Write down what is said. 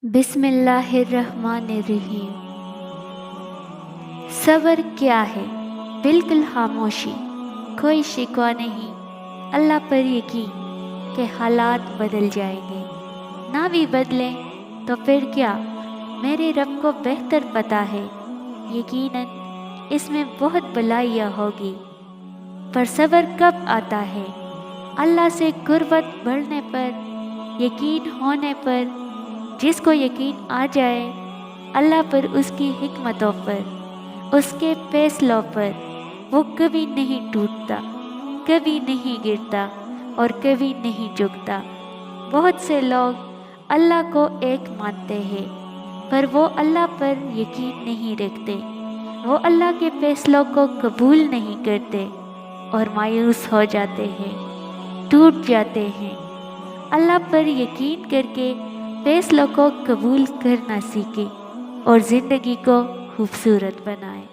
بسم اللہ الرحمن الرحیم۔ صبر کیا ہے؟ بالکل خاموشی، کوئی شکوہ نہیں، اللہ پر یقین کہ حالات بدل جائیں گے، نہ بھی بدلیں تو پھر کیا، میرے رب کو بہتر پتہ ہے، یقیناً اس میں بہت بھلائیاں ہوگی۔ پر صبر کب آتا ہے؟ اللہ سے قربت بڑھنے پر، یقین ہونے پر۔ جس کو یقین آ جائے اللہ پر، اس کی حکمتوں پر، اس کے فیصلوں پر، وہ کبھی نہیں ٹوٹتا، کبھی نہیں گرتا اور کبھی نہیں جھکتا۔ بہت سے لوگ اللہ کو ایک مانتے ہیں، پر وہ اللہ پر یقین نہیں رکھتے، وہ اللہ کے فیصلوں کو قبول نہیں کرتے اور مایوس ہو جاتے ہیں، ٹوٹ جاتے ہیں۔ اللہ پر یقین کر کے فیصلوں کو قبول کرنا سیکھیں اور زندگی کو خوبصورت بنائیں۔